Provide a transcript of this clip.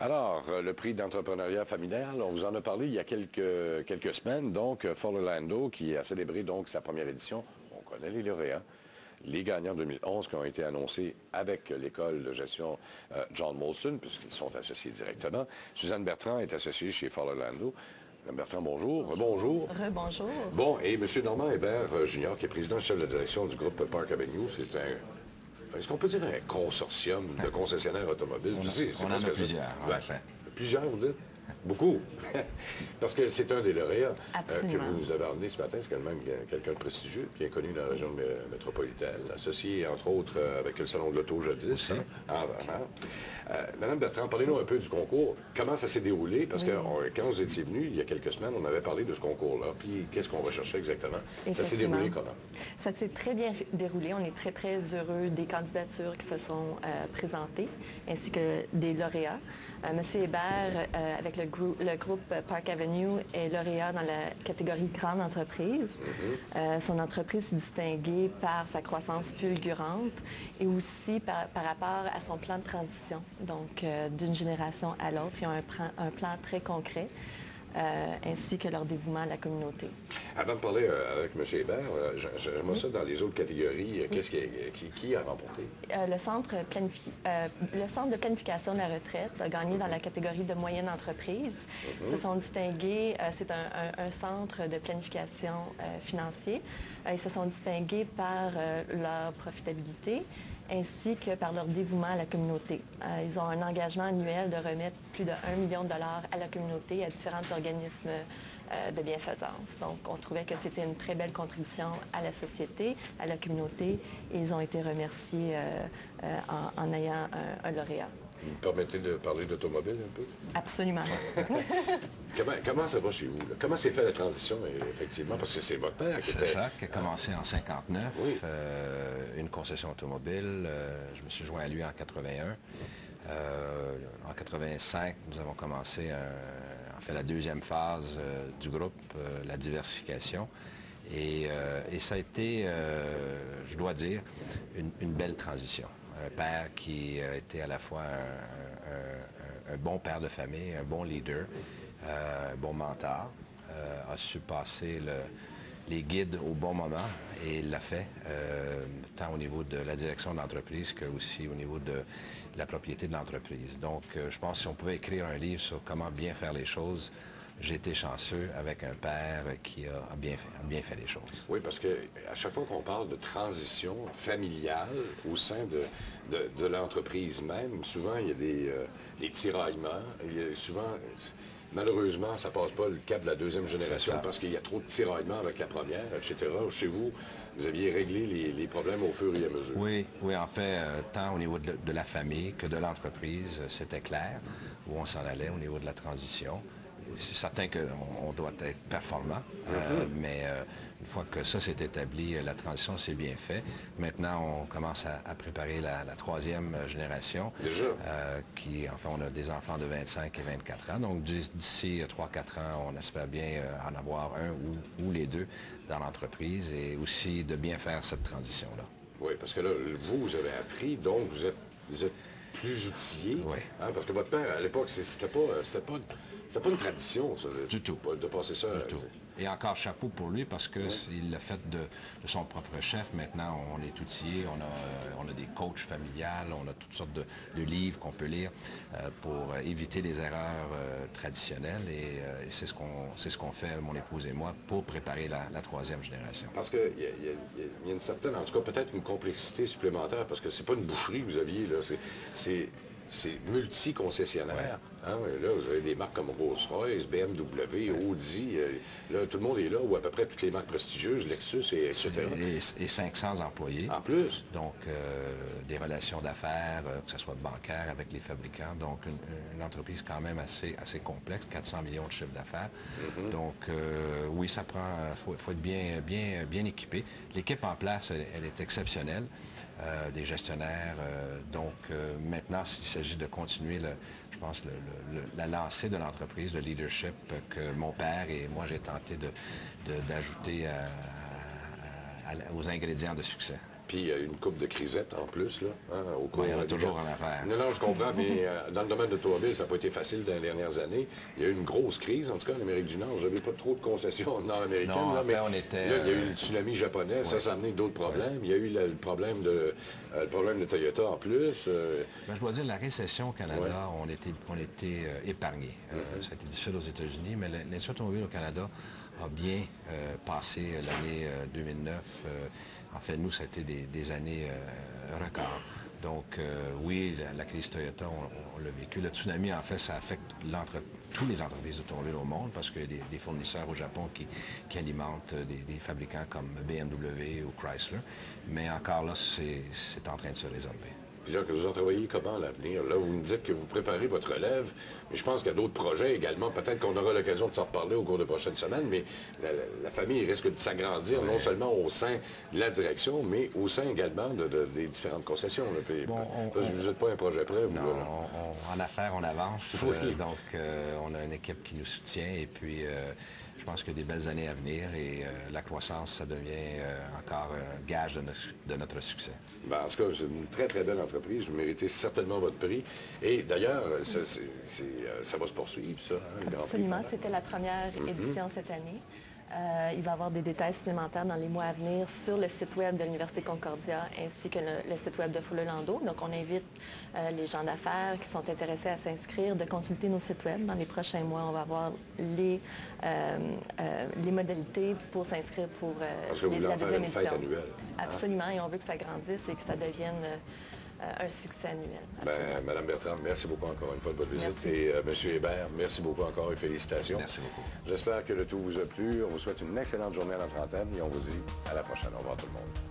Alors, le prix d'entrepreneuriat familial, on vous en a parlé il y a quelques semaines. Donc, Fort Orlando, qui a célébré donc sa première édition. On connaît les lauréats. Les gagnants 2011 qui ont été annoncés avec l'école de gestion John Molson, puisqu'ils sont associés directement. Suzanne Bertrand est associée chez Fort Orlando. Mme Bertrand, bonjour. Rebonjour. Rebonjour. Bon, et M. Normand Hébert Junior, qui est président chef de direction du groupe Park Avenue, c'est est-ce qu'on peut dire un consortium de concessionnaires automobiles? On en a plusieurs, en effet. Plusieurs, vous dites? Beaucoup. Parce que c'est un des lauréats que vous avez emmené ce matin. C'est quand même quelqu'un de prestigieux, bien connu dans la région métropolitaine, associé, entre autres, avec le Salon de l'Auto jadis. Madame Bertrand, parlez-nous un peu du concours. Comment ça s'est déroulé? Parce que quand vous étiez venu, il y a quelques semaines, on avait parlé de ce concours-là. Puis qu'est-ce qu'on va chercher exactement? Ça s'est déroulé comment? Ça s'est très bien déroulé. On est très, très heureux des candidatures qui se sont présentées, ainsi que des lauréats. Monsieur Hébert, avec le groupe Park Avenue, est lauréat dans la catégorie grande entreprise. Son entreprise s'est distinguée par sa croissance fulgurante et aussi par rapport à son plan de transition. Donc, d'une génération à l'autre, ils ont un plan très concret. Ainsi que leur dévouement à la communauté. Avant de parler avec M. Hébert, j'aimerais ça dans les autres catégories. Qui a remporté? Le centre de planification de la retraite a gagné dans la catégorie de moyenne entreprise. Ils se sont distingués, c'est un centre de planification financier. Ils se sont distingués par leur profitabilité ainsi que par leur dévouement à la communauté. Ils ont un engagement annuel de remettre plus de 1 million de dollars à la communauté, à différents organismes de bienfaisance. Donc, on trouvait que c'était une très belle contribution à la société, à la communauté, et ils ont été remerciés en ayant un lauréat. Vous me permettez de parler d'automobile un peu? Absolument. Comment ça va chez vous? Là? Comment s'est fait la transition, effectivement? Parce que c'est votre père qui était... C'est ça, qui a commencé en 59, oui. Une concession automobile. Je me suis joint à lui en 81. En 85, nous avons commencé la deuxième phase du groupe, la diversification. Et ça a été, je dois dire, une belle transition. Un père qui a été à la fois un bon père de famille, un bon leader, un bon mentor, a su passer les guides au bon moment et il l'a fait, tant au niveau de la direction de l'entreprise qu'aussi au niveau de la propriété de l'entreprise. Donc, je pense que si on pouvait écrire un livre sur comment bien faire les choses, j'ai été chanceux avec un père qui a bien fait les choses. Oui, parce qu'à chaque fois qu'on parle de transition familiale au sein de l'entreprise même, souvent il y a des tiraillements. Souvent, malheureusement, ça ne passe pas le cap de la deuxième génération parce qu'il y a trop de tiraillements avec la première, etc. Chez vous, vous aviez réglé les problèmes au fur et à mesure. Oui, en fait, tant au niveau de la famille que de l'entreprise, c'était clair où on s'en allait au niveau de la transition. C'est certain qu'on doit être performant, mais une fois que ça s'est établi, la transition s'est bien faite. Maintenant, on commence à préparer la troisième génération. Déjà? On a des enfants de 25 et 24 ans. Donc, d'ici 3-4 ans, on espère bien en avoir un ou les deux dans l'entreprise et aussi de bien faire cette transition-là. Oui, parce que là, vous avez appris, donc vous êtes plus outillé. Oui. Hein, parce que votre père, à l'époque, c'était pas une tradition, ça, du tout. De passer ça. Du tout. Et encore chapeau pour lui parce qu'il l'a fait de son propre chef. Maintenant, on est outillé, on a des coachs familiales, on a toutes sortes de livres qu'on peut lire pour éviter les erreurs traditionnelles. Et c'est ce qu'on fait, mon épouse et moi, pour préparer la troisième génération. Parce qu'il y a une certaine, en tout cas peut-être une complexité supplémentaire, parce que c'est pas une boucherie que vous aviez, là, c'est multi-concessionnaire. Hein? Là, vous avez des marques comme Rolls-Royce, BMW, Audi. Là, tout le monde est là, ou à peu près toutes les marques prestigieuses, Lexus, etc. Et 500 employés. En plus. Donc, des relations d'affaires, que ce soit bancaire avec les fabricants. Donc, une entreprise quand même assez complexe, 400 millions de chiffre d'affaires. Donc, oui, ça prend... faut être bien équipé. L'équipe en place, elle est exceptionnelle. Des gestionnaires. Donc, maintenant, il s'agit de continuer, je pense, la lancée de l'entreprise, le leadership que mon père et moi, j'ai tenté d'ajouter aux ingrédients de succès. Puis il y a une coupe de crisettes en plus, là, au cours il y en a toujours en affaires. Non, je comprends, mais dans le domaine de l'automobile, ça n'a pas été facile dans les dernières années. Il y a eu une grosse crise, en tout cas, en Amérique du Nord. Vous n'avez pas trop de concessions nord-américaines, là, mais on était, là, il y a eu le tsunami japonais, ça a amené d'autres problèmes. Il y a eu le problème de Toyota en plus. Je dois dire, la récession au Canada, on était épargnés. Ça a été difficile aux États-Unis, mais l'industrie automobile au Canada a bien passé l'année 2009. En fait, nous, ça a été des années records. Donc, oui, la crise Toyota, on l'a vécu. Le tsunami, en fait, ça affecte tous les entreprises automobiles au monde parce qu'il y a des fournisseurs au Japon qui alimentent des fabricants comme BMW ou Chrysler. Mais encore là, c'est en train de se résolver. Puis là, que vous entrevoyez comment l'avenir? Là, vous me dites que vous préparez votre relève, mais je pense qu'il y a d'autres projets également. Peut-être qu'on aura l'occasion de s'en reparler au cours des prochaines semaines, mais la famille risque de s'agrandir, non seulement au sein de la direction, mais au sein également des différentes concessions. Là. Puis, vous n'êtes pas un projet prêt, vous? Non, là. en affaires, on avance. Oui. Donc, on a une équipe qui nous soutient et puis je pense qu'il y a des belles années à venir et la croissance, ça devient encore un gage de notre succès. Ben, en tout cas, c'est une très, très belle entreprise. Vous méritez certainement votre prix. Et d'ailleurs, ça va se poursuivre, ça, hein, le Grand Prix. Absolument. C'était la première édition cette année. Il va y avoir des détails supplémentaires dans les mois à venir sur le site web de l'Université Concordia ainsi que le site web de Fuller-Landau. Donc, on invite les gens d'affaires qui sont intéressés à s'inscrire de consulter nos sites web. Dans les prochains mois, on va avoir les modalités pour s'inscrire pour Parce que vous voulez en faire une fête annuelle. Absolument. Et on veut que ça grandisse et que ça devienne un succès annuel. Ben, Madame Bertrand, merci beaucoup encore une fois de votre visite. Merci. Et Monsieur Hébert, merci beaucoup encore et félicitations. Merci beaucoup. J'espère que le tout vous a plu. On vous souhaite une excellente journée à la trentaine et on vous dit à la prochaine. Au revoir tout le monde.